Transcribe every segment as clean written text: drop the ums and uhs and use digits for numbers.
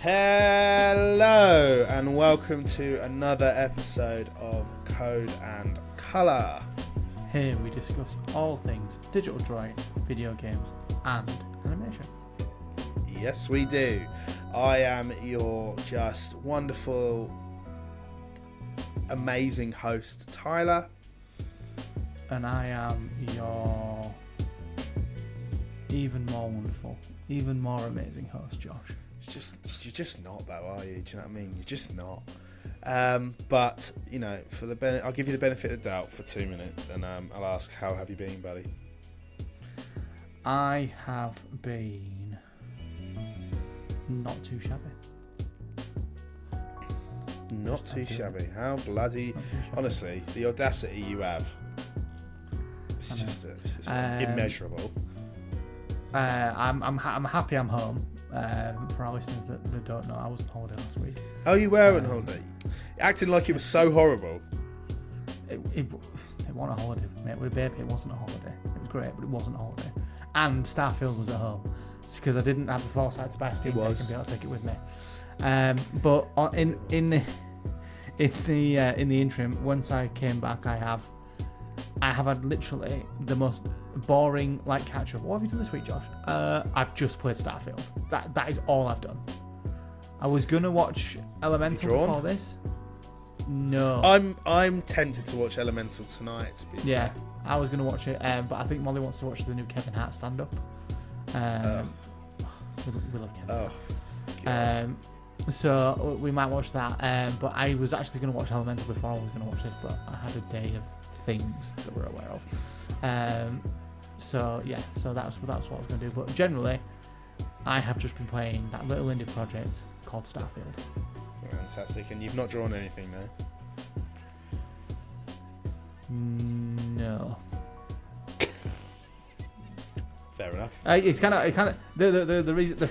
Hello and welcome to another episode of Code and Colour. Here we discuss all things digital drawing, video games and animation. Yes, we do. I am your just wonderful, amazing host, Tyler. And I am your even more wonderful, even more amazing host, Josh. You're just not though, are you? Do you know what I mean? You're just not. But you know, I'll give you the benefit of the doubt for 2 minutes, and I'll ask, how have you been, buddy? I have been not too shabby. Not too shabby. How bloody... Honestly, the audacity you have. It's just immeasurable. I'm happy I'm home. For our listeners that don't know, I was on holiday last week. Oh, you were on holiday? Acting like it was so horrible. It wasn't a holiday, mate. With a baby, it wasn't a holiday. It was great, but it wasn't a holiday. And Starfield was at home. It's because I didn't have the foresight to buy a Steam Deck and be able to take it with me. But in the interim, once I came back, I have had literally the most boring catch up. What have you done this week, Josh? I've just played Starfield. That is all I've done. I was gonna watch Elemental before this. No. I'm tempted to watch Elemental tonight. To be fair. I was gonna watch it, but I think Molly wants to watch the new Kevin Hart stand up. We love Kevin. Hart. So we might watch that. But I was actually gonna watch Elemental before I was gonna watch this, but I had a day of things that we're aware of. So that's what I was going to do. But generally, I have just been playing that little indie project called Starfield. Fantastic. And you've not drawn anything there? No. Fair enough. It's kind of the reason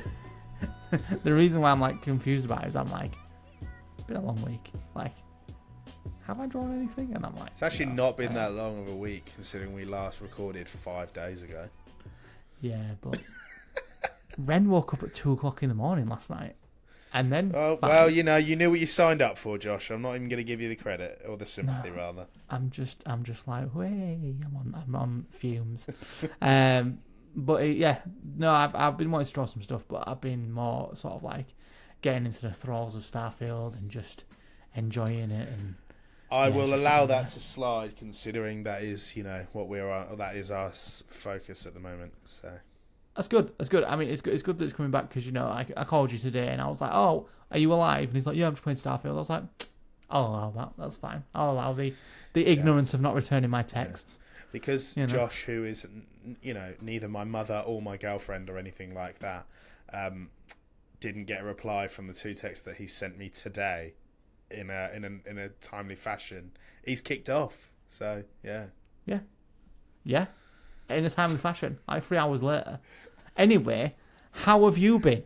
the reason why I'm confused about it is I'm it's been a long week. Have I drawn anything? And I'm it's actually not been that long of a week, considering we last recorded 5 days ago. Yeah, but Ren woke up at 2:00 in the morning last night, and then. Oh well, you knew what you signed up for, Josh. I'm not even going to give you the credit or the sympathy, rather. I'm just like, hey, I'm on fumes. But I've been wanting to draw some stuff, but I've been more sort of getting into the thralls of Starfield and just enjoying it and. I will allow that to slide, considering that is, what we're on. That is our focus at the moment. So that's good. I mean, it's good that it's coming back because I called you today and I was like, "Oh, are you alive?" And he's like, "Yeah, I'm just playing Starfield." I was like, "I'll allow that. That's fine. I'll allow the ignorance of not returning my texts." Yeah. Because Josh, who is neither my mother or my girlfriend or anything like that, didn't get a reply from the 2 texts that he sent me today. In a timely fashion, he's kicked off. So yeah, in a timely fashion. 3 hours later. Anyway, how have you been?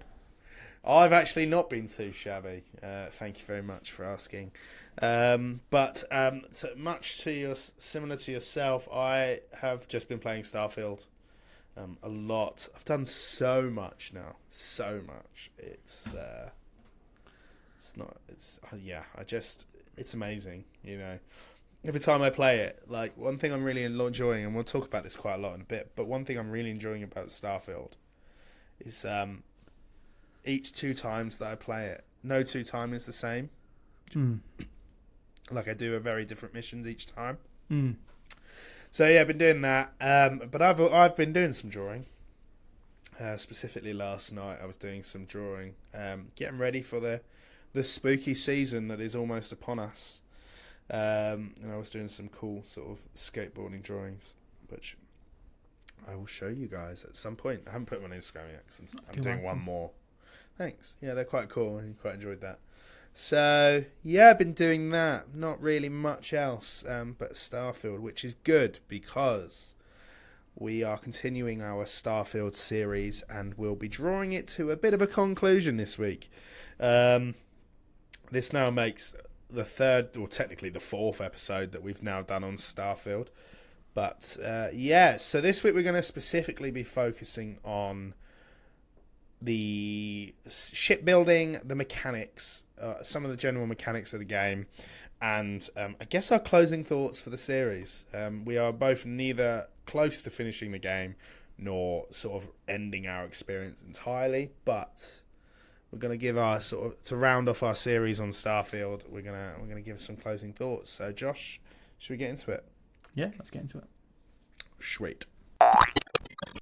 I've actually not been too shabby. Thank you very much for asking. But so much similar to yourself, I have just been playing Starfield a lot. I've done so much now, so much. It's amazing, Every time I play it, one thing I'm really enjoying, and we'll talk about this quite a lot in a bit, but one thing I'm really enjoying about Starfield is each 2 times that I play it, no 2 time is the same. I do a very different missions each time. So yeah, I've been doing that, but I've been doing some drawing. Specifically last night, I was doing some drawing, getting ready for the spooky season that is almost upon us. And I was doing some cool sort of skateboarding drawings, which I will show you guys at some point. I haven't put them on Instagram yet because I'm doing one more. Thanks. Yeah, they're quite cool. I quite enjoyed that. So, yeah, I've been doing that. Not really much else but Starfield, which is good because we are continuing our Starfield series and we'll be drawing it to a bit of a conclusion this week. This now makes the 3rd, or technically the 4th episode that we've now done on Starfield. But, so this week we're going to specifically be focusing on the shipbuilding, the mechanics, some of the general mechanics of the game, and I guess our closing thoughts for the series. We are both neither close to finishing the game nor sort of ending our experience entirely, but we're going to give our to round off our series on Starfield. We're gonna give some closing thoughts. So, Josh, should we get into it? Yeah, let's get into it. Sweet.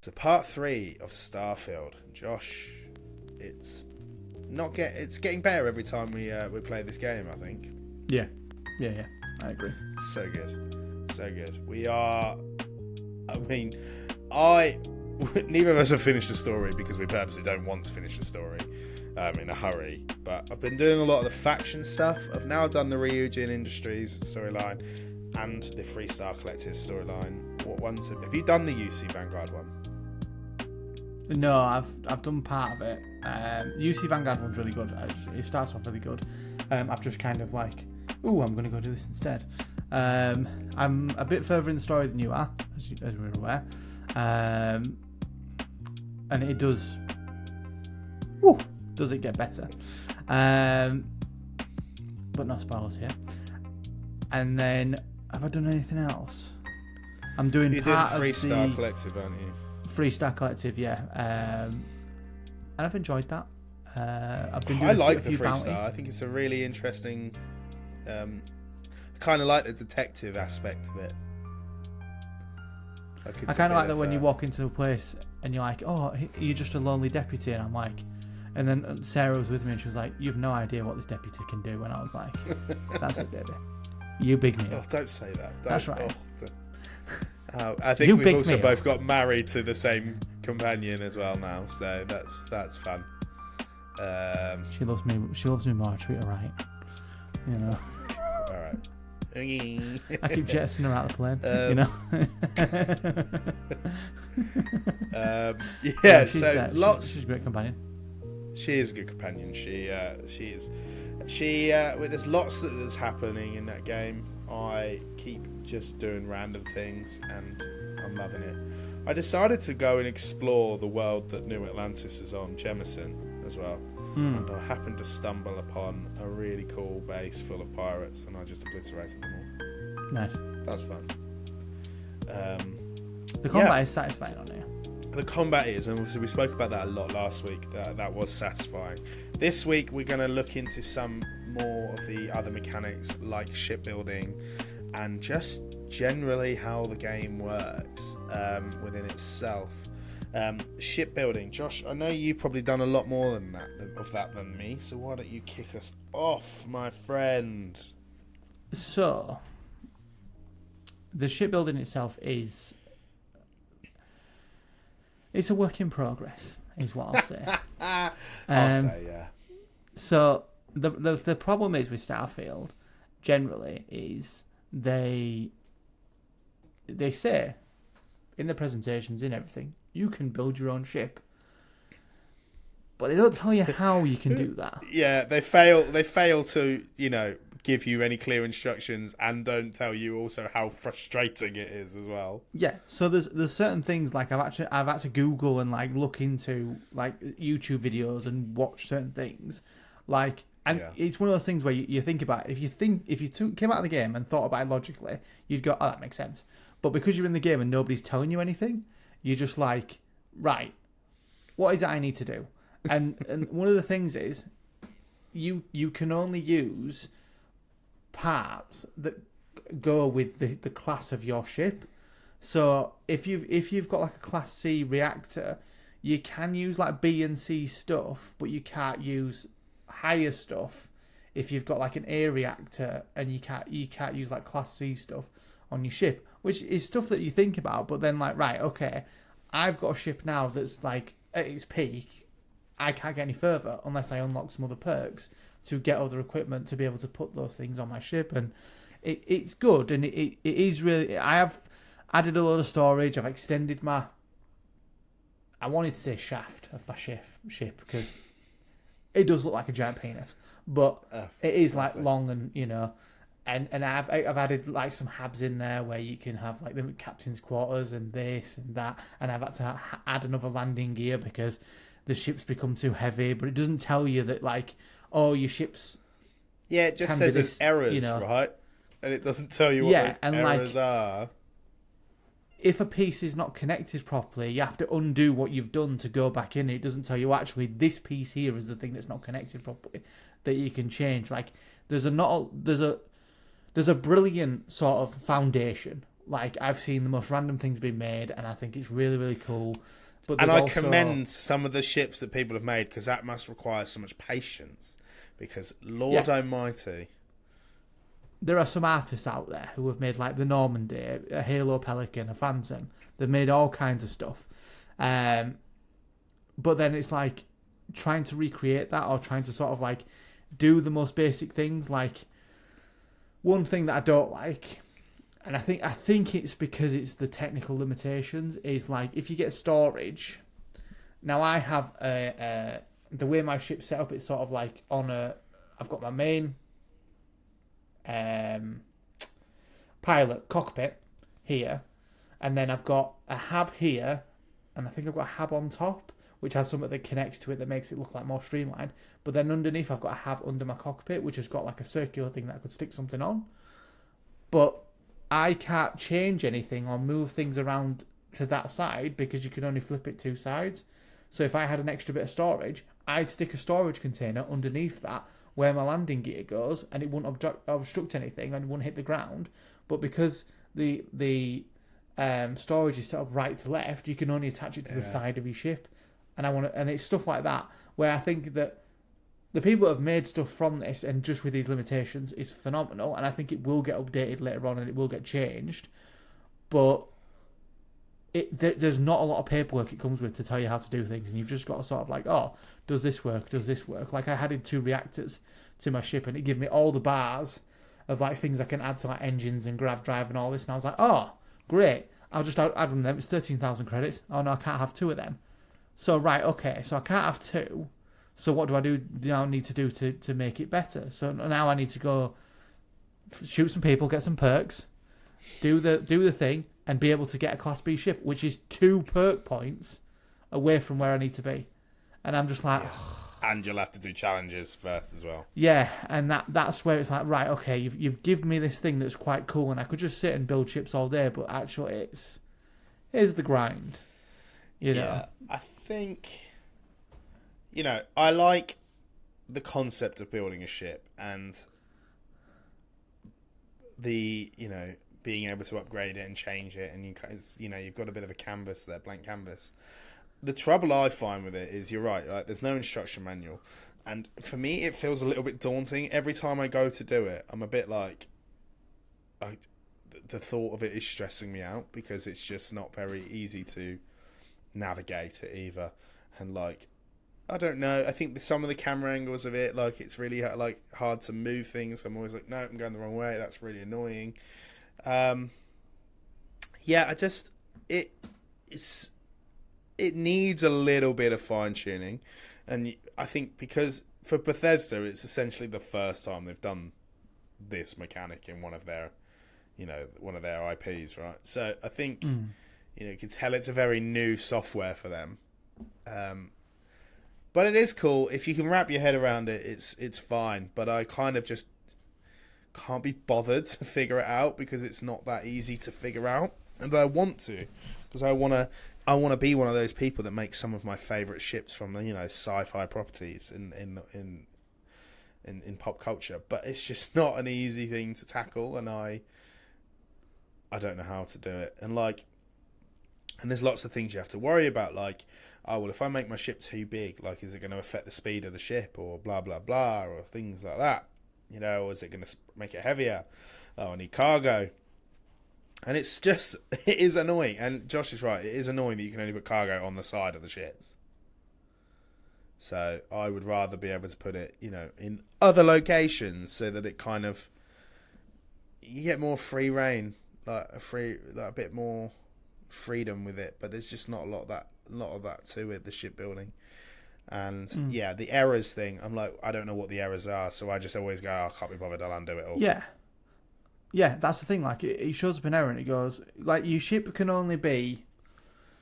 So, part 3 of Starfield, Josh. It's getting better every time we play this game, I think. Yeah. I agree. So good. We are. I mean, neither of us have finished the story because we purposely don't want to finish the story in a hurry. But I've been doing a lot of the faction stuff. I've now done the Ryujin Industries storyline and the Freestar Collective storyline. What ones have you done? The UC Vanguard one? No, I've done part of it. UC Vanguard one's really good. It starts off really good. I've just kind of like, I'm going to go do this instead. I'm a bit further in the story than you are, as we're aware. And it does it get better? But no spoilers here. And then, have I done anything else? I'm doing part of the Freestar Collective, aren't you? Freestar Collective, yeah. And I've enjoyed that. I like the Freestar. I think it's a really interesting. I kind of like the detective aspect of it. I kind of like that when you walk into a place and you're like, "Oh, you're just a lonely deputy," and I'm like, and then Sarah was with me and she was like, "You've no idea what this deputy can do," and I was like, "That's it, baby. You big me up." Oh, don't say that. That's right. I think we've also both got married to the same companion as well now, so that's fun. She loves me. She loves me more. I treat her right. You know. All right. I keep jetting her out of the plane. You know. Yeah. She's, so lots. She's a great companion. She is a good companion. She is. There's lots that's happening in that game. I keep just doing random things, and I'm loving it. I decided to go and explore the world that New Atlantis is on, Jemison, as well. And I happened to stumble upon a really cool base full of pirates, and I just obliterated them all. Nice. That's fun. The combat is satisfying on here. The combat is, and obviously we spoke about that a lot last week. That was satisfying. This week we're going to look into some more of the other mechanics, like shipbuilding, and just generally how the game works within itself. Shipbuilding, Josh, I know you've probably done a lot more than that than me, so why don't you kick us off, my friend? So, the shipbuilding itself it's a work in progress, is what I'll say. I'll say, yeah. So, the problem is with Starfield, generally, is they say, in the presentations, in everything, you can build your own ship. But they don't tell you how you can do that. Yeah, they fail to, give you any clear instructions, and don't tell you also how frustrating it is as well. Yeah, so there's certain things like I've had to Google and like look into like YouTube videos and watch certain things, like, and it's one of those things where you think about it. If you came out of the game and thought about it logically, you'd go, oh, that makes sense. But because you're in the game and nobody's telling you anything, you're just like, right, what is it I need to do? And one of the things is you can only use parts that go with the class of your ship. So if you've got like a class C reactor, you can use like B and C stuff, but you can't use higher stuff if you've got like an A reactor, and you can't use like class C stuff on your ship, which is stuff that you think about, but then like, right, okay, I've got a ship now that's like at its peak. I can't get any further unless I unlock some other perks to get other equipment to be able to put those things on my ship, and it's good, and it is really. I have added a lot of storage. I've extended my. I wanted to say shaft of my ship because it does look like a giant penis, but it is like long and and I've added like some habs in there where you can have like the captain's quarters and this and that, and I've had to add another landing gear because the ships become too heavy, but it doesn't tell you that, like, oh, your ships... Yeah, it just says there's errors, right? And it doesn't tell you what those errors are. If a piece is not connected properly, you have to undo what you've done to go back in. It doesn't tell you, actually, this piece here is the thing that's not connected properly that you can change. Like, there's a brilliant sort of foundation. Like, I've seen the most random things being made, and I think it's really, really cool. But and I commend some of the ships that people have made, because that must require so much patience. Because, Lord Almighty... There are some artists out there who have made, like, the Normandy, a Halo Pelican, a Phantom. They've made all kinds of stuff. But then it's, like, trying to recreate that, or trying to sort of, like, do the most basic things. Like, one thing that I don't like, and I think it's because it's the technical limitations, is, like, if you get storage... Now, I have the way my ship's set up, it's sort of, like, I've got my main... pilot cockpit here, and then I've got a hab here, and I think I've got a hab on top which has something that connects to it that makes it look like more streamlined, but then underneath I've got a hab under my cockpit which has got like a circular thing that I could stick something on, but I can't change anything or move things around to that side because you can only flip it two sides. So if I had an extra bit of storage, I'd stick a storage container underneath that where my landing gear goes, and it wouldn't obstruct anything and it wouldn't hit the ground. But because the storage is set up right to left, you can only attach it to the side of your ship. And it's stuff like that where I think that the people that have made stuff from this and just with these limitations is phenomenal, and I think it will get updated later on and it will get changed. But there's not a lot of paperwork it comes with to tell you how to do things, and you've just got to sort of like, oh, does this work? Does this work? Like, I added 2 reactors to my ship, and it gave me all the bars of like things I can add to like engines and grav drive and all this, and I was like, oh, great, I'll just add one of them. It's 13,000 credits. Oh no, I can't have 2 of them. So right, okay, so I can't have 2. So what do I now need to do to make it better? So now I need to go shoot some people, get some perks, do the thing, and be able to get a Class B ship, which is 2 perk points away from where I need to be. And I'm just like... And you'll have to do challenges first as well. Yeah, and that's where it's like, right, okay, you've given me this thing that's quite cool, and I could just sit and build ships all day, but actually here's the grind. You know? Yeah, I think... You know, I like the concept of building a ship, and the, you know... being able to upgrade it and change it, and you've got a bit of a canvas there, blank canvas. The trouble I find with it is, you're right, like, there's no instruction manual, and for me it feels a little bit daunting. Every time I go to do it, I'm a bit like, the thought of it is stressing me out, because it's just not very easy to navigate it either. And like, I don't know, I think some of the camera angles of it, like, it's really like hard to move things. I'm always like, no, I'm going the wrong way, that's really annoying. It needs a little bit of fine tuning, and I think because for Bethesda, it's essentially the first time they've done this mechanic in one of their IPs, right? So I think you can tell it's a very new software for them. But it is cool if you can wrap your head around it. It's fine, but I kind of just can't be bothered to figure it out because it's not that easy to figure out, and I want to, because I want to be one of those people that makes some of my favorite ships from sci-fi properties in pop culture, but it's just not an easy thing to tackle, and I don't know how to do it, and there's lots of things you have to worry about, like, oh well, if I make my ship too big, like, is it going to affect the speed of the ship, or blah blah blah, or things like that. Or is it going to make it heavier? Oh, I need cargo. And it is annoying. And Josh is right. It is annoying that you can only put cargo on the side of the ships. So I would rather be able to put it, in other locations so that it kind of... You get more free reign. Like a bit more freedom with it. But there's just not a lot of that to it, the shipbuilding. And the errors thing, I'm like, I don't know what the errors are, so I just always go, I can't be bothered, I'll undo it all. Yeah, that's the thing. Like, it shows up an error and it goes, like, your ship can only be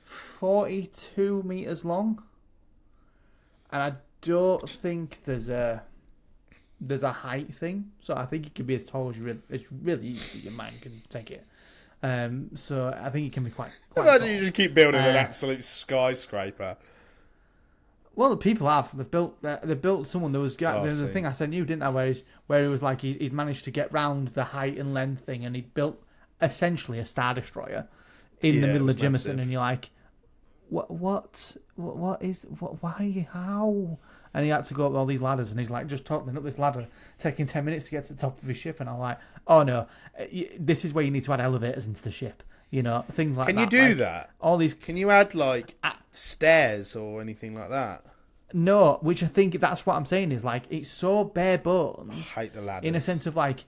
42 meters long. and I don't think there's a height thing. So I think it can be as tall as it's really easy. Your mind can take it. So I think it can be quite Imagine tall. you just keep building an absolute skyscraper. Well, the people have. They've built someone. There was there's a thing I sent you, didn't I? Where he was like he'd managed to get round the height and length thing, and he'd built essentially a Star Destroyer in the middle of Jimmerson, massive. And you're like, what is why, how? And he had to go up all these ladders, and he's like just toppling up this ladder, taking 10 minutes to get to the top of his ship, and I'm like, oh no, this is where you need to add elevators into the ship. You know, things like that. Can you do that? All these. Can you add like stairs or anything like that? No, which I think that's what I'm saying is like it's so bare bones. I hate the ladders. In a sense of like,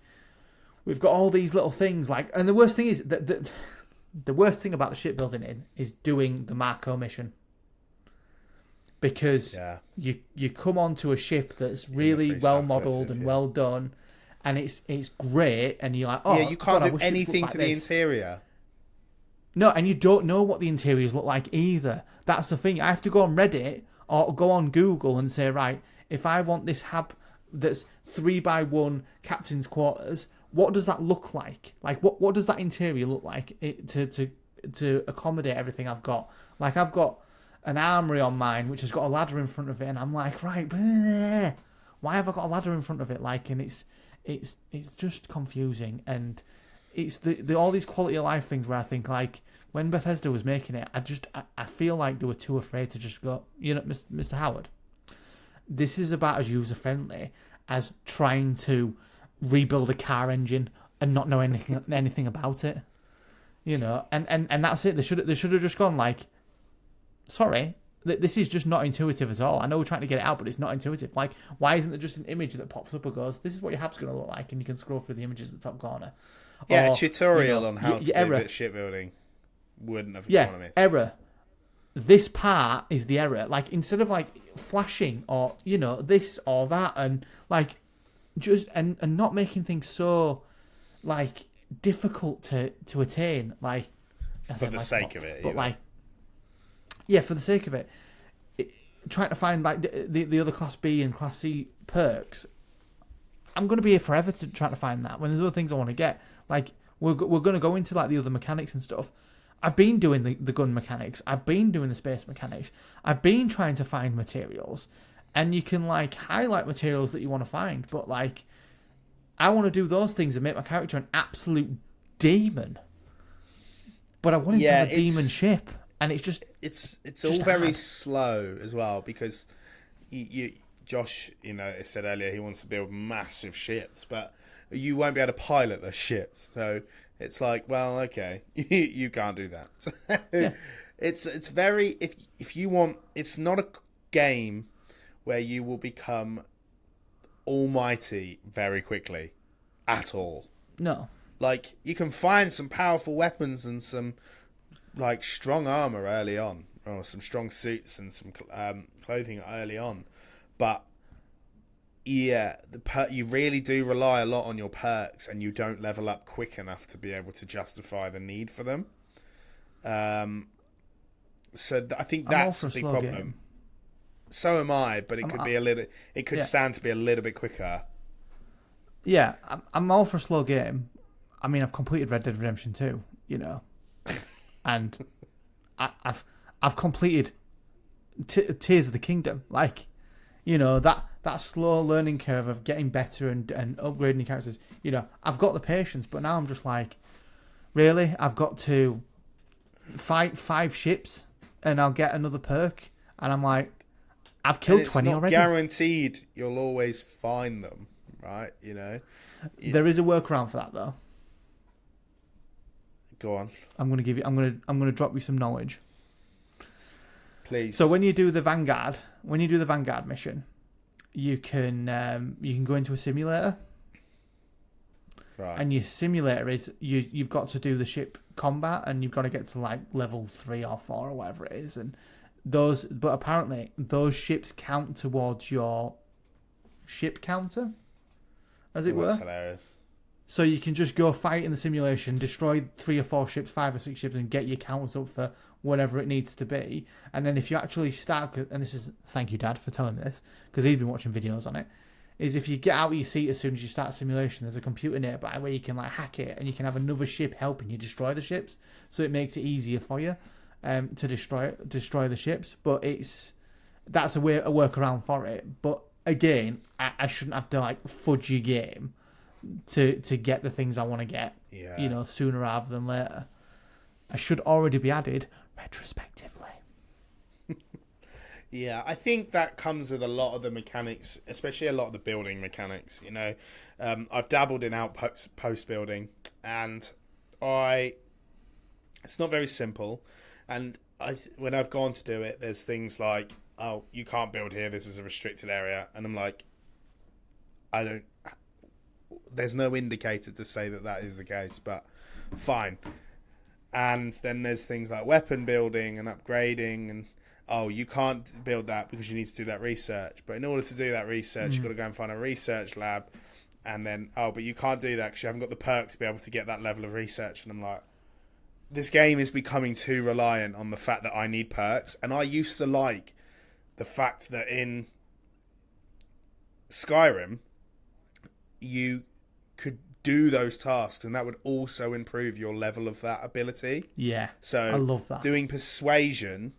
we've got all these little things like, and the worst thing is that the worst thing about the shipbuilding is doing the Marco mission, because you come onto a ship that's really well modelled and well done, and it's great, and you're like, oh yeah, you can't do do anything like to the interior. No, and you don't know what the interiors look like either. That's the thing. I have to go on Reddit or go on Google and say, right, if I want this hab that's 3x1 captain's quarters, what does that look like? Like, what does that interior look like to accommodate everything I've got? Like, I've got an armory on mine, which has got a ladder in front of it, and I'm like, right, bleh, why have I got a ladder in front of it? Like, and it's just confusing, and it's the all these quality of life things where I think, like, when Bethesda was making it, I feel like they were too afraid to just go, you know, Mr. Howard, this is about as user friendly as trying to rebuild a car engine and not know anything about it, you know, and that's it. They should have just gone like, sorry, this is just not intuitive at all. I know we're trying to get it out, but it's not intuitive. Like, why isn't there just an image that pops up and goes, this is what your hab's going to look like, and you can scroll through the images at the top corner? Yeah, or, a tutorial on how to do a error. bit of shipbuilding wouldn't have gone amiss. Error. This part is the error. Like, instead of like flashing or, you know, this or that, and like just and not making things so like difficult to attain, like for the sake of it. But like, yeah, for the sake of it, trying to find like the other Class B and Class C perks. I'm going to be here forever to try to find that when there's other things I want to get. Like, we're going to go into like the other mechanics and stuff. I've been doing the gun mechanics. I've been doing the space mechanics. I've been trying to find materials, and you can like highlight materials that you want to find. But like, I want to do those things and make my character an absolute demon. But I want him to have a demon ship, and it's just it's all very slow as well, because Josh, you know, said earlier he wants to build massive ships, but you won't be able to pilot those ships. So it's like, well, okay, you can't do that. So yeah. It's very, if you want, it's not a game where you will become almighty very quickly at all. No. Like, you can find some powerful weapons and some like strong armor early on, or some strong suits and some clothing early on. But yeah, you really do rely a lot on your perks, and you don't level up quick enough to be able to justify the need for them. So I think that's a big problem. Game. So am I, but it could be a little. It could stand to be a little bit quicker. Yeah, I'm all for a slow game. I mean, I've completed Red Dead Redemption 2, you know, and I've completed Tears of the Kingdom, like. You know, that slow learning curve of getting better and upgrading your characters. You know, I've got the patience, but now I'm just like, really? I've got to fight 5 ships and I'll get another perk? And I'm like, I've killed 20 already. It's not guaranteed you'll always find them, right? You know? There is a workaround for that, though. Go on. I'm going to drop you some knowledge. Please. So when you do the Vanguard mission, you can go into a simulator, right? And your simulator is you've got to do the ship combat, and you've got to get to like level 3 or 4 or whatever it is, and but apparently those ships count towards your ship counter, as it were. That's hilarious. So you can just go fight in the simulation, destroy 3 or 4 ships, 5 or 6 ships, and get your counters up for whatever it needs to be. And then if you actually start, and this is, thank you, Dad, for telling me this, because he's been watching videos on it, is if you get out of your seat as soon as you start simulation, there's a computer nearby where you can like hack it, and you can have another ship helping you destroy the ships. So it makes it easier for you to destroy the ships. But that's a workaround for it. But again, I shouldn't have to like fudge your game to get the things I want to get, sooner rather than later. I should already be added retrospectively. Yeah, I think that comes with a lot of the mechanics, especially a lot of the building mechanics. I've dabbled in outpost building, and it's not very simple. And when I've gone to do it, there's things like, oh, you can't build here, this is a restricted area, and I'm like, there's no indicator to say that is the case, but fine. And then there's things like weapon building and upgrading, and oh, you can't build that because you need to do that research. But in order to do that research, you've got to go and find a research lab, and then, oh, but you can't do that because you haven't got the perks to be able to get that level of research. And I'm like, this game is becoming too reliant on the fact that I need perks. And I used to like the fact that in Skyrim, you could do those tasks, and that would also improve your level of that ability. Yeah, so I love that. Doing persuasion,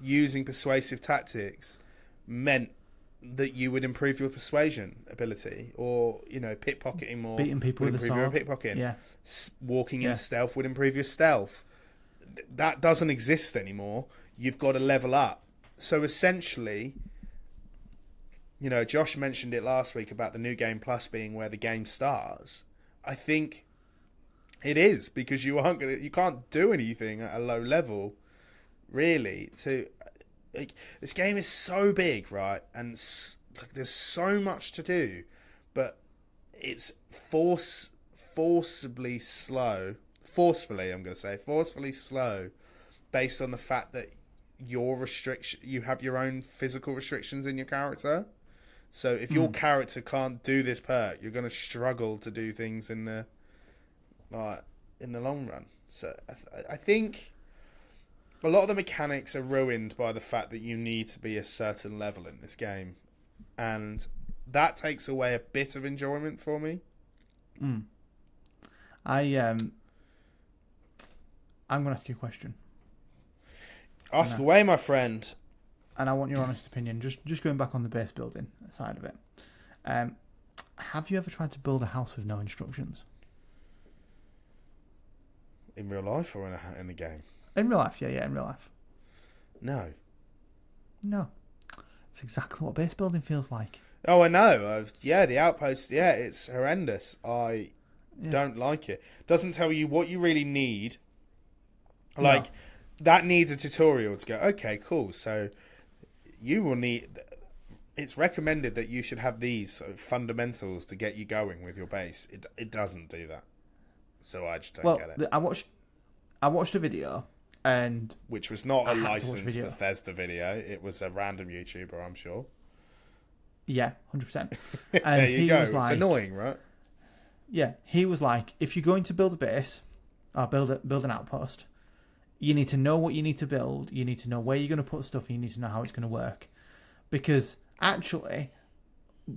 using persuasive tactics, meant that you would improve your persuasion ability, or pickpocketing more, beating people would with a improve your sword. pickpocketing. Yeah, walking in stealth would improve your stealth. That doesn't exist anymore. You've got to level up. So essentially, Josh mentioned it last week about the New Game Plus being where the game starts. I think it is, because you can't do anything at a low level, really. This game is so big, right? And there's so much to do, but it's forcefully slow, based on the fact that you have your own physical restrictions in your character. So if your character can't do this perk, you're going to struggle to do things in the long run. So I think a lot of the mechanics are ruined by the fact that you need to be a certain level in this game, and that takes away a bit of enjoyment for me. I'm going to ask you a question. Ask away, my friend. And I want your honest opinion. Just going back on the base building side of it. Have you ever tried to build a house with no instructions? In real life or in a game? In real life, yeah, in real life. No. It's exactly what base building feels like. Oh, I know. The outpost, it's horrendous. I don't like it. Doesn't tell you what you really need. That needs a tutorial to go, okay, cool. So you will need... It's recommended that you should have these sort of fundamentals to get you going with your base. It doesn't do that. So I just don't get it. I watched a video, and... Which was not a licensed Bethesda video. It was a random YouTuber, I'm sure. Yeah, 100%. There you go. It's annoying, right? Yeah, he was like, if you're going to build a base, or build an outpost, you need to know what you need to build, you need to know where you're going to put stuff, and you need to know how it's going to work. Because actually,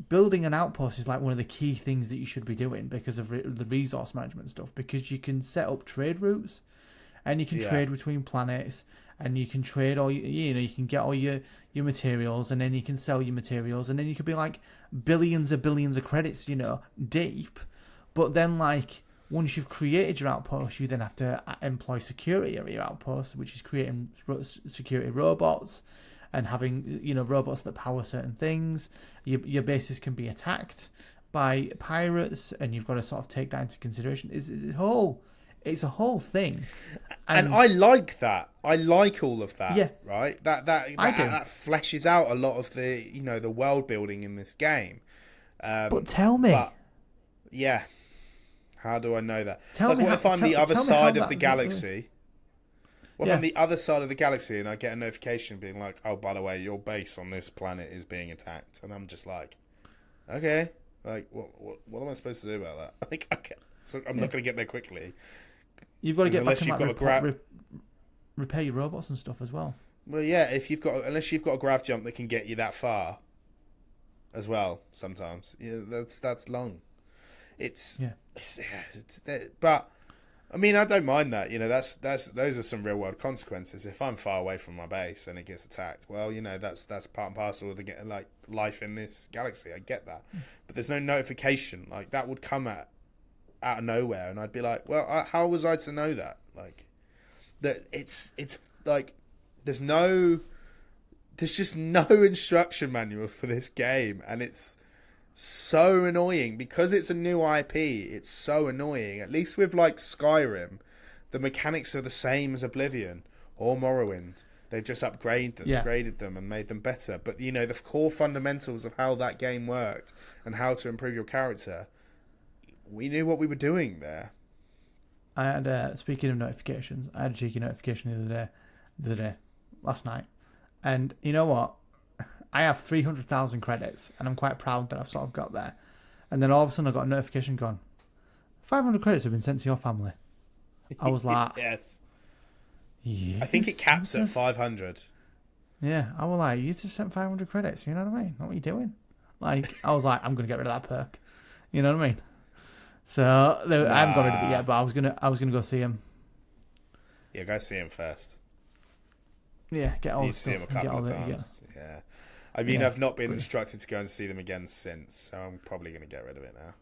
building an outpost is like one of the key things that you should be doing because of the resource management stuff, because you can set up trade routes, and you can trade between planets, and you can trade you can get all your materials, and then you can sell your materials, and then you could be like billions of credits, deep. But then, like, once you've created your outpost, you then have to employ security at your outpost, which is creating security robots and having, robots that power certain things. Your bases can be attacked by pirates, and you've got to sort of take that into consideration. It's a whole thing. And I like that. I like all of that. Yeah. Right? That fleshes out a lot of the, the world building in this game. But tell me. Yeah. How do I know that? What if I'm the other side of the galaxy? What if I'm the other side of the galaxy and I get a notification being like, oh, by the way, your base on this planet is being attacked. And I'm just like, okay. Like, what am I supposed to do about that? Like, okay. So I'm not going to get there quickly. You've got to get back and like repair your robots and stuff as well. Well, yeah, unless you've got a grav jump that can get you that far, as well. Sometimes, yeah, that's long. But I mean, I don't mind that. Those are some real world consequences. If I'm far away from my base and it gets attacked, well, that's part and parcel of the life in this galaxy. I get that, but there's no notification like that would come out of nowhere, and I'd be like, well, how was I to know that? Like that, it's like there's just no instruction manual for this game, and it's so annoying because it's a new IP. It's so annoying. At least with like Skyrim, the mechanics are the same as Oblivion or Morrowind. They've just upgraded them and made them better. But the core fundamentals of how that game worked and how to improve your character, we knew what we were doing there. I had speaking of notifications, I had a cheeky notification the other day, last night, and you know what? I have 300,000 credits, and I'm quite proud that I've sort of got there. And then all of a sudden, I got a notification gone. 500 credits have been sent to your family. I was like, yes. I think it caps at 500. Yeah, I was like, you just sent 500 credits. You know what I mean? What are you doing? Like, I was like, I'm gonna get rid of that perk. You know what I mean? So I haven't got rid of it yet, but I was gonna go see him. Yeah, go see him first. Yeah, get all the stuff. You see him a couple of times. Yeah. I mean, I've not been instructed to go and see them again since, so I'm probably going to get rid of it now.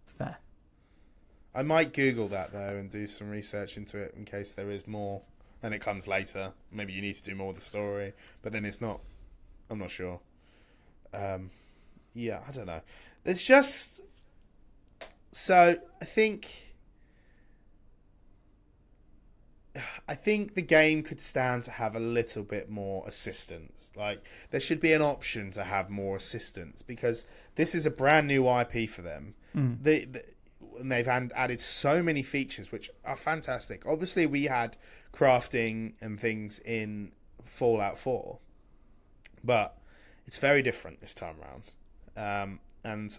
Fair. I might Google that, though, and do some research into it in case there is more, and it comes later. Maybe you need to do more of the story, but then it's not. I'm not sure. Yeah, I don't know. It's just... So, I think the game could stand to have a little bit more assistance. Like, there should be an option to have more assistance because this is a brand new IP for them. And they've added so many features which are fantastic. Obviously, we had crafting and things in Fallout 4, but it's very different this time around. And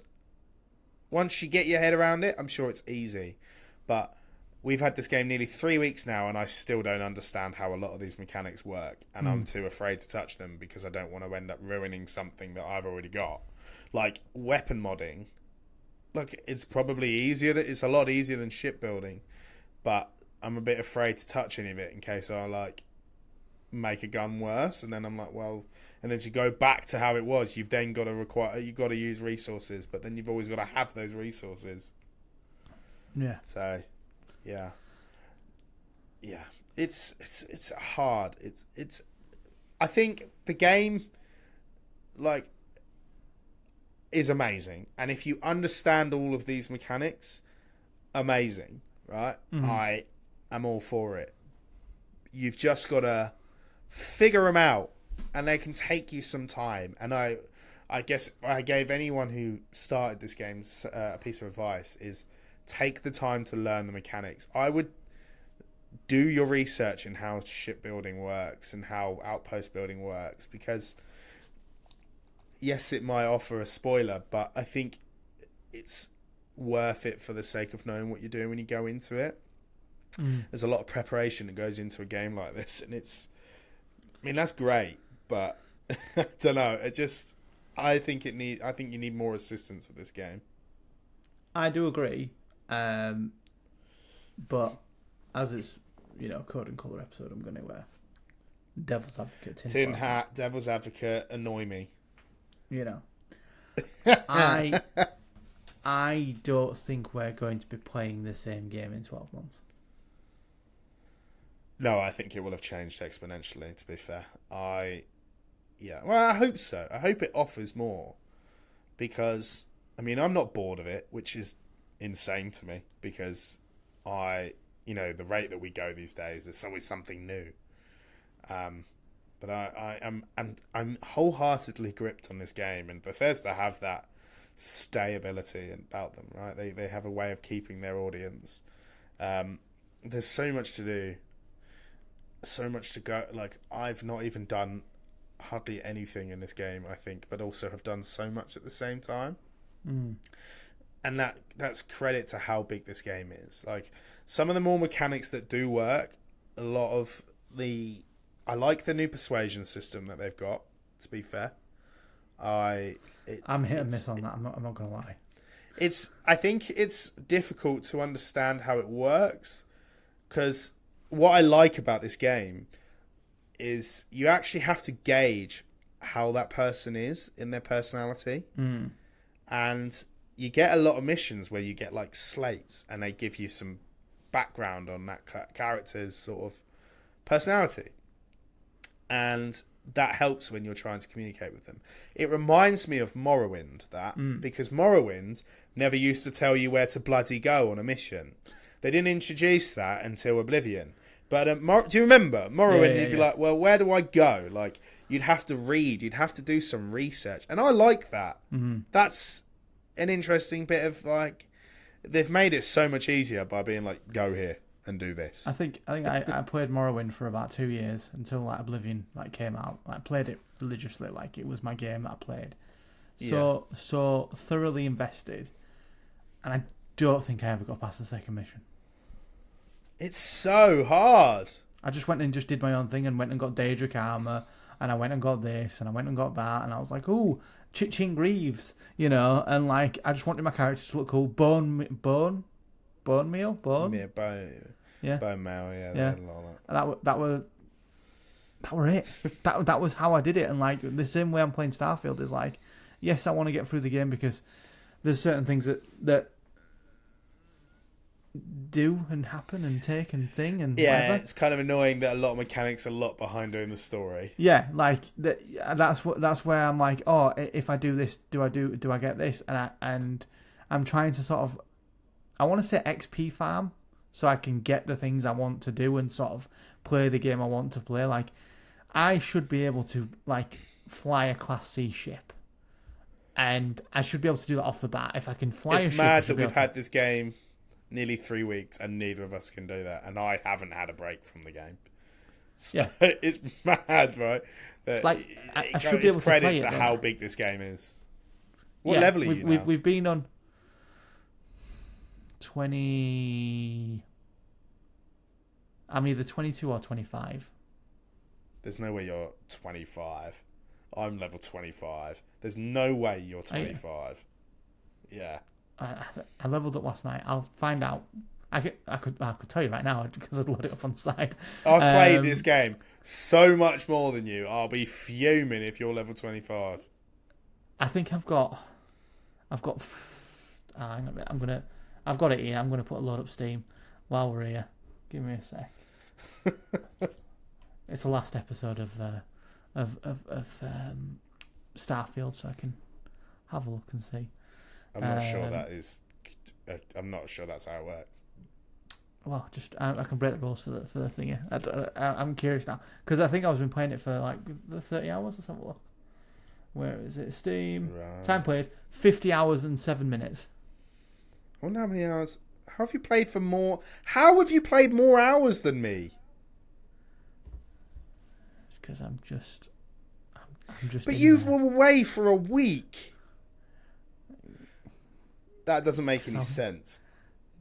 once you get your head around it, I'm sure it's easy. But we've had this game nearly 3 weeks now, and I still don't understand how a lot of these mechanics work. And I'm too afraid to touch them because I don't want to end up ruining something that I've already got. Like, weapon modding. Look, it's probably easier. It's a lot easier than shipbuilding. But I'm a bit afraid to touch any of it in case I, make a gun worse. And then I'm like, well... And then to go back to how it was, you've then got to use resources. But then you've always got to have those resources. Yeah. So... Yeah. It's hard. It's. I think the game, is amazing, and if you understand all of these mechanics, amazing, right? Mm-hmm. I am all for it. You've just got to figure them out, and they can take you some time. And I guess I gave anyone who started this game a piece of advice is. Take the time to learn the mechanics. I would do your research in how shipbuilding works and how outpost building works because, yes, it might offer a spoiler, but I think it's worth it for the sake of knowing what you're doing when you go into it. There's a lot of preparation that goes into a game like this, and that's great, but I don't know. I think you need more assistance with this game. I do agree. But as it's code and colour episode, I'm going to devil's advocate. Tin hat, devil's advocate, annoy me. I don't think we're going to be playing the same game in 12 months. No, I think it will have changed exponentially. To be fair, I hope so. I hope it offers more because I'm not bored of it, which is insane to me because the rate that we go these days, there's always something new. But I'm wholeheartedly gripped on this game, and Bethesda have that stayability about them, right? They have a way of keeping their audience. There's so much to do, so much to go. Like, I've not even done hardly anything in this game, I think, but also have done so much at the same time. and that's credit to how big this game is. Like, some of the more mechanics that do work, a lot of I like the new persuasion system that they've got, to be fair. I'm hit and miss on that. I'm not gonna lie. I think it's difficult to understand how it works, because what I like about this game is you actually have to gauge how that person is in their personality. And you get a lot of missions where you get like slates and they give you some background on that character's sort of personality, and that helps when you're trying to communicate with them. It reminds me of Morrowind, because Morrowind never used to tell you where to bloody go on a mission. They didn't introduce that until Oblivion. But do you remember Morrowind? You'd be like, well, where do I go? Like, you'd have to read, you'd have to do some research, and I like that. That's an interesting bit of, like, they've made it so much easier by being like, go here and do this. I think I played Morrowind for about 2 years until like Oblivion like came out. I played it religiously, like it was my game that I played. So thoroughly invested, and I don't think I ever got past the second mission. It's so hard. I just went and just did my own thing and went and got Daedric armor, and I went and got this, and I went and got that, and I was like, ooh, Ching Greaves, you know, and like I just wanted my character to look cool. Bone meal. Yeah, bone meal. Yeah. That were it. that was how I did it. And like the same way I'm playing Starfield is like, yes, I want to get through the game because there's certain things that do and happen and take and thing and whatever. It's kind of annoying that a lot of mechanics are a lot behind doing the story. Yeah, like that's where I'm like, oh, if I do this, do I get this? And I'm trying to sort of, I want to say XP farm so I can get the things I want to do and sort of play the game I want to play. Like, I should be able to like fly a Class C ship, and I should be able to do that off the bat. If I can fly a ship, it's mad that we've had this game nearly 3 weeks and neither of us can do that, and I haven't had a break from the game. So yeah, it's mad, right? Like I should be able to play it. Credit to how big this game is. What level are you now? We've been on 20. I'm either 22 or 25. There's no way you're 25. I'm level 25. There's no way you're 25. Yeah. I leveled up last night. I'll find out. I could tell you right now because I'd load it up on the side. I've played this game so much more than you. I'll be fuming if you're level 25. I think I've got. Hang on, I've got it here. I'm gonna put a load up Steam while we're here. Give me a sec. It's the last episode of Starfield, so I can have a look and see. I'm not sure that is. I'm not sure that's how it works. Well, just I can break the rules for the thingy. I'm curious now because I think I've been playing it for like 30 hours. Let's have a look. Where is it? Steam. Right. Time played 50 hours and 7 minutes. I wonder how many hours. How have you played for more? How have you played more hours than me? It's because I'm just. But you were away for a week. That doesn't make any sense.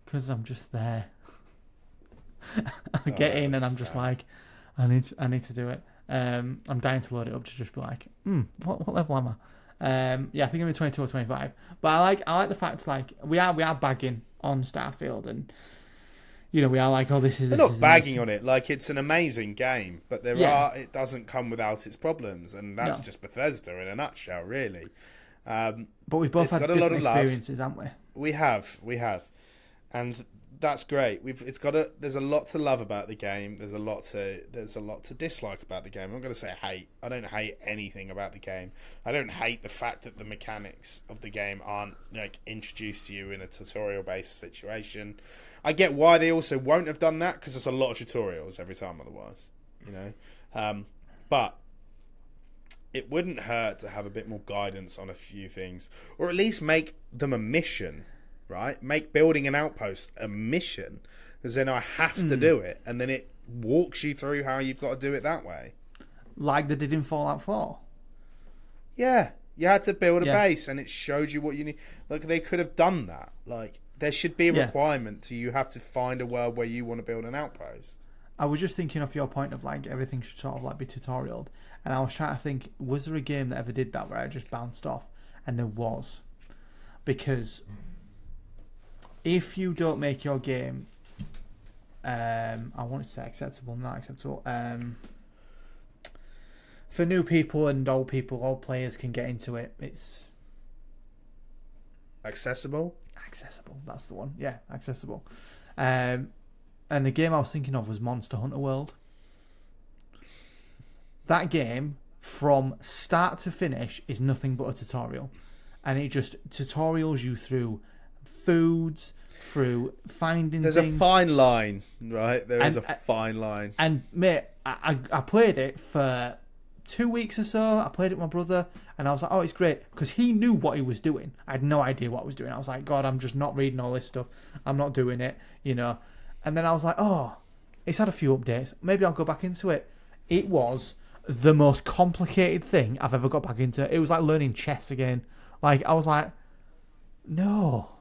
Because I'm just there. I get in and I'm just like, I need to do it. I'm dying to load it up to just be like, what level am I? Yeah, I think I'm in 22 or 25. But I like the fact like we are bagging on Starfield, and you know we are like, oh, this is. They're not bagging on it. Like, it's an amazing game, but it doesn't come without its problems, and that's just Bethesda in a nutshell, really. But we've both had different experiences, haven't we? We have, and that's great. There's a lot to love about the game. There's a lot to dislike about the game. I'm not going to say hate. I don't hate anything about the game. I don't hate the fact that the mechanics of the game aren't like introduced to you in a tutorial-based situation. I get why they also won't have done that because there's a lot of tutorials every time otherwise, you know. But it wouldn't hurt to have a bit more guidance on a few things, or at least make them a mission, right? Make building an outpost a mission, because then I have to do it, and then it walks you through how you've got to do it that way. Like they did in Fallout 4? Yeah, You had to build a Yeah. base, and it showed you what you need. Like, they could have done that. Like, there should be a requirement to you have to find a world where you want to build an outpost. I was just thinking of your point of like everything should sort of like be tutorialed, and I was trying to think, was there a game that ever did that where I just bounced off? And there was, because if you don't make your game, I wanted to say acceptable, not acceptable. For new people and old people, all players can get into it. It's accessible. Accessible, that's the one. Yeah, accessible. And the game I was thinking of was Monster Hunter World. That game, from start to finish, is nothing but a tutorial. And it just tutorials you through foods, through finding There's things. a fine line, right? There is a fine line. And, mate, I played it for 2 weeks or so. I played it with my brother, and I was like, oh, it's great, because he knew what he was doing. I had no idea what I was doing. I was like, God, I'm just not reading all this stuff. I'm not doing it, you know. And then I was like, oh, it's had a few updates. Maybe I'll go back into it. It was the most complicated thing I've ever got back into. It was like learning chess again. Like, I was like, no.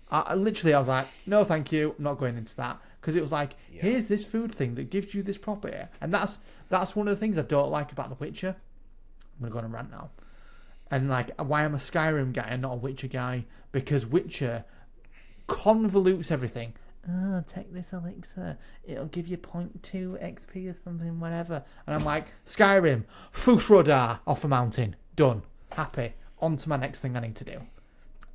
I was like, no, thank you. I'm not going into that. Because it was like, here's this food thing that gives you this property. And that's one of the things I don't like about The Witcher. I'm going to go on a rant now. And like, why I'm a Skyrim guy and not a Witcher guy. Because Witcher convolutes everything. Oh, take this elixir. It'll give you 0.2 XP or something, whatever. And I'm like, Skyrim, Fusrodar off a mountain. Done. Happy. On to my next thing I need to do.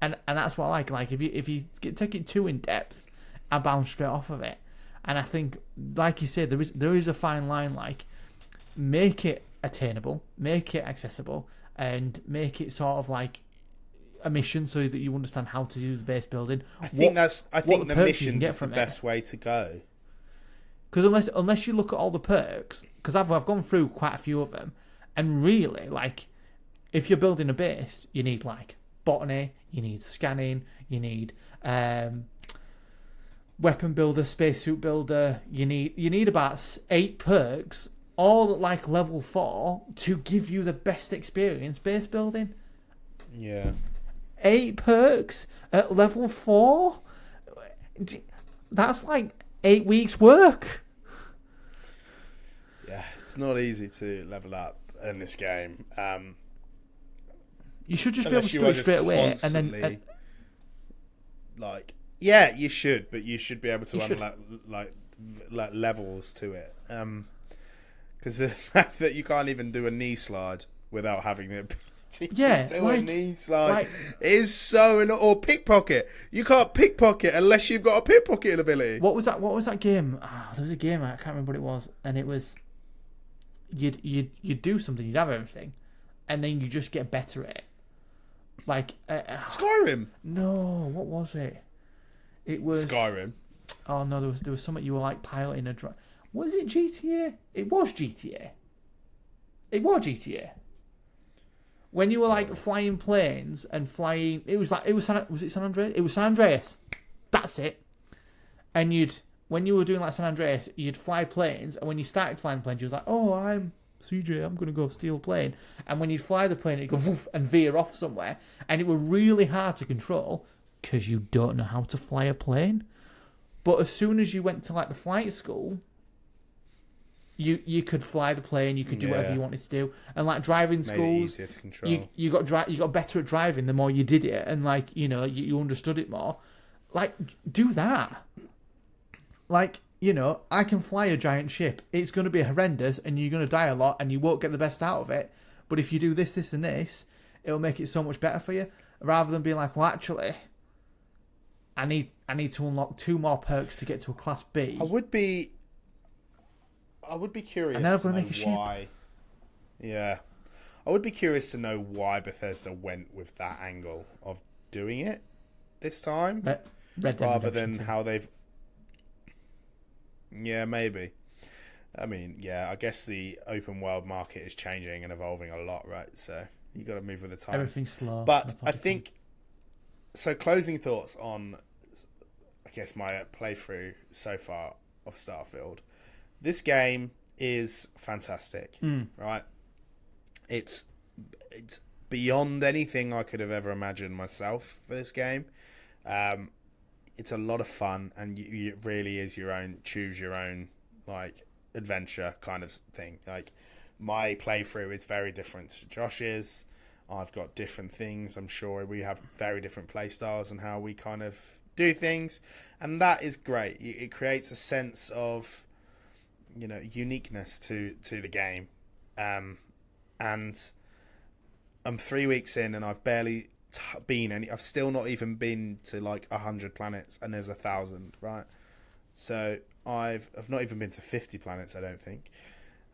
And that's what I like. Like, if you take it too in depth, I bounce straight off of it. And I think, like you said, there is a fine line. Like, make it attainable, make it accessible, and make it sort of like a mission so that you understand how to do the base building. I think the missions is the best way to go. Because unless you look at all the perks, because I've gone through quite a few of them, and really, like, if you're building a base, you need like botany, you need scanning, you need weapon builder, spacesuit builder. You need about 8 perks, all at like level 4, to give you the best experience base building. Yeah. 8 perks at level 4? That's like 8 weeks work. Yeah, it's not easy to level up in this game. You should just be able to do it straight away, and then like, yeah, you should, but you should be able to unlock like levels to it. Because the fact that you can't even do a knee slide without having the ability to do a knee slide is so or pickpocket. You can't pickpocket unless you've got a pickpocketing ability. What was that game? There was a game, I can't remember what it was, and it was you'd do something, you'd have everything, and then you just get better at it. Like Skyrim. No, what was it? It was Skyrim. Oh no, there was something you were like piloting a drone. Was it GTA? It was GTA. It was GTA. When you were like flying planes and flying, was it San Andreas? It was San Andreas. That's it. And when you were doing like San Andreas, you'd fly planes, and when you started flying planes, you was like, oh, I'm CJ, I'm gonna go steal a plane. And when you'd fly the plane, it'd go woof and veer off somewhere, and it was really hard to control because you don't know how to fly a plane. But as soon as you went to like the flight school, you could fly the plane, you could do whatever you wanted to do, and like driving schools, easier to control. You got better at driving the more you did it, and like you understood it more. Like, do that. Like, I can fly a giant ship. It's going to be horrendous, and you're going to die a lot, and you won't get the best out of it. But if you do this, this, and this, it'll make it so much better for you. Rather than being like, well, actually, I need to unlock 2 more perks to get to a class B. I would be curious. And then I'm going to make a ship. Yeah, I would be curious to know why Bethesda went with that angle of doing it this time, rather than how they've. Yeah, maybe. I mean, yeah, I guess the open world market is changing and evolving a lot, right? So you got to move with the times. Everything's slow. But I think so. Closing thoughts on, I guess, my playthrough so far of Starfield. This game is fantastic, right? It's beyond anything I could have ever imagined myself for this game. It's a lot of fun, and it really is your own, choose your own, like, adventure kind of thing. Like, my playthrough is very different to Josh's. I've got different things. I'm sure we have very different play styles and how we kind of do things, and that is great. It creates a sense of, uniqueness to the game. And I'm 3 weeks in, and I've barely I've still not even been to like 100 planets, and there's 1,000, right? So I've not even been to 50 planets, I don't think.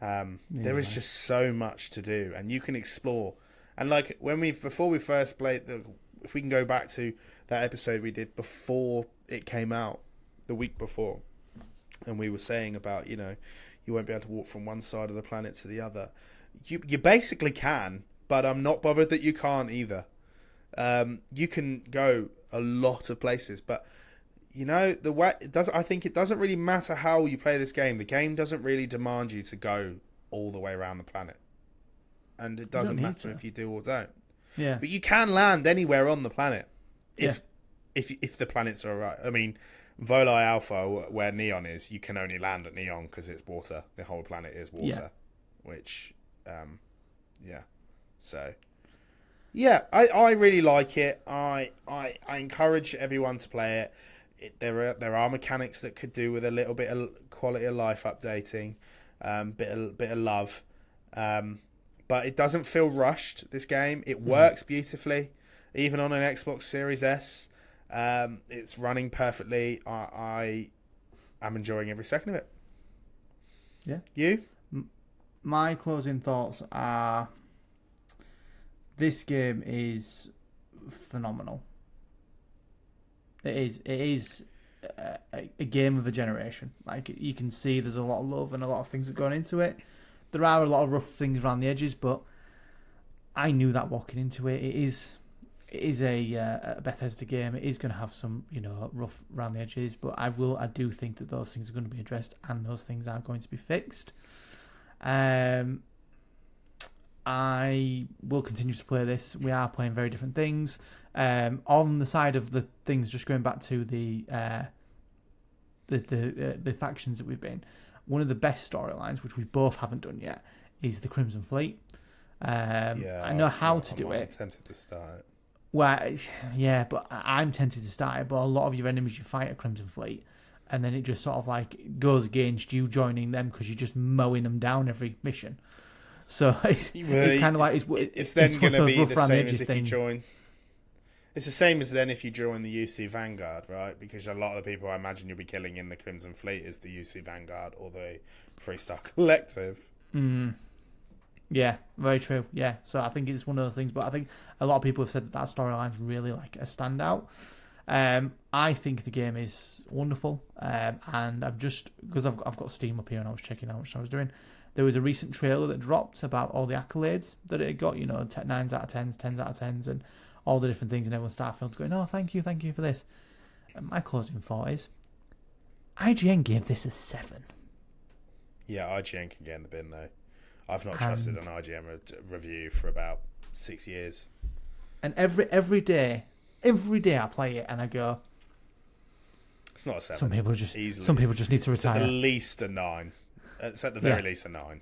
There is just so much to do, and you can explore. And like before we first played, if we can go back to that episode we did before it came out, the week before, and we were saying about, you won't be able to walk from one side of the planet to the other. You basically can, but I'm not bothered that you can't either. You can go a lot of places, but the way I think it doesn't really matter how you play this game. The game doesn't really demand you to go all the way around the planet, and it doesn't matter if you do or don't. Yeah, but you can land anywhere on the planet if the planets are alright. I mean, Voli Alpha, where Neon is, you can only land at Neon because it's water. The whole planet is water, which, So. Yeah, I really like it. I encourage everyone to play it. There are mechanics that could do with a little bit of quality of life updating, bit of love, but it doesn't feel rushed. This game, it works beautifully, even on an Xbox Series S. It's running perfectly. I'm enjoying every second of it. Yeah. You? My closing thoughts are: this game is phenomenal. It is a game of a generation. Like, you can see there's a lot of love and a lot of things that gone into it. There are a lot of rough things around the edges, but I knew that walking into it. It is a Bethesda game. It is going to have some, rough around the edges, but I do think that those things are going to be addressed, and those things are going to be fixed. I will continue to play this. We are playing very different things. On the side of the things, just going back to the factions that we've been, one of the best storylines, which we both haven't done yet, is the Crimson Fleet. I know how to do it. I'm tempted to start it. Well, yeah, but I'm tempted to start it. But a lot of your enemies you fight are Crimson Fleet, and then it just sort of like goes against you joining them because you're just mowing them down every mission. So it's kind of like it's then going to be the same as if thing. you join. It's the same as then if you join the UC Vanguard, right? Because a lot of the people I imagine you'll be killing in the Crimson Fleet is the UC Vanguard or the Freestar Collective. Yeah, very true. Yeah, so I think it's one of those things. But I think a lot of people have said that storyline's really like a standout. I think the game is wonderful, and I've just because I've got Steam up here and I was checking how much I was doing. There was a recent trailer that dropped about all the accolades that it got, 9s out of 10s, 10s out of 10s, and all the different things, and everyone Starfield's going, oh, thank you for this. And my closing thought is, IGN gave this a 7. Yeah, IGN can get in the bin, though. I've not trusted an IGN review for about 6 years. And every day I play it and I go, it's not a 7. Some people just need to retire. It's at least a 9. It's at the very least a 9.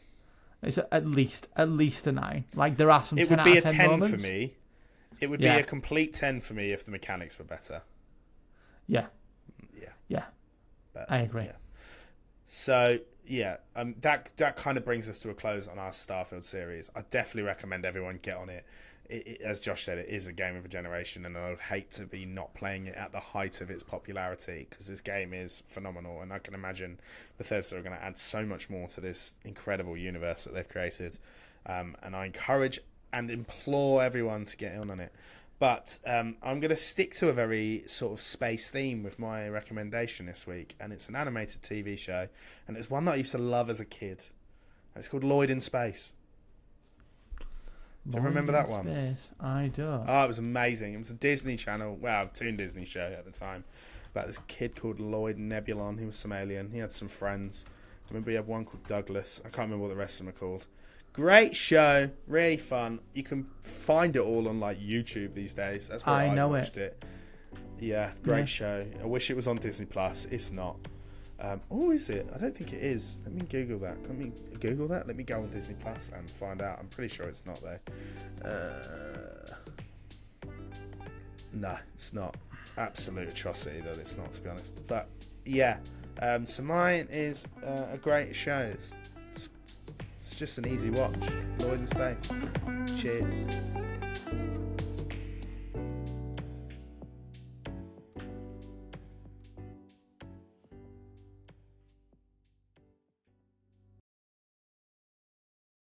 It's at least a 9. Like, there are some 10 It would out be of a 10 10 moments. for me. It would be a complete 10 for me if the mechanics were better. Yeah. Yeah. But, I agree. Yeah. So, that kind of brings us to a close on our Starfield series. I definitely recommend everyone get on it. As Josh said, it is a game of a generation, and I would hate to be not playing it at the height of its popularity, because this game is phenomenal, and I can imagine Bethesda are going to add so much more to this incredible universe that they've created. And I encourage and implore everyone to get in on it. But I'm going to stick to a very sort of space theme with my recommendation this week, and it's an animated TV show, and it's one that I used to love as a kid. It's called Lloyd in Space. Do you remember that one? Space. I don't. Oh, it was amazing. It was a Disney Channel, Toon Disney show at the time, about this kid called Lloyd Nebulon. He was some alien. He had some friends. I remember he had one called Douglas. I can't remember what the rest of them are called. Great show, really fun. You can find it all on like YouTube these days. That's where I watched it. Yeah, great show. I wish it was on Disney Plus. It's not. Is it? I don't think it is. Let me Google that. Let me go on Disney Plus and find out. I'm pretty sure it's not there. No, it's not. Absolute atrocity that it's not, to be honest. But yeah, so mine is a great show. It's just an easy watch. Lloyd in Space. Cheers.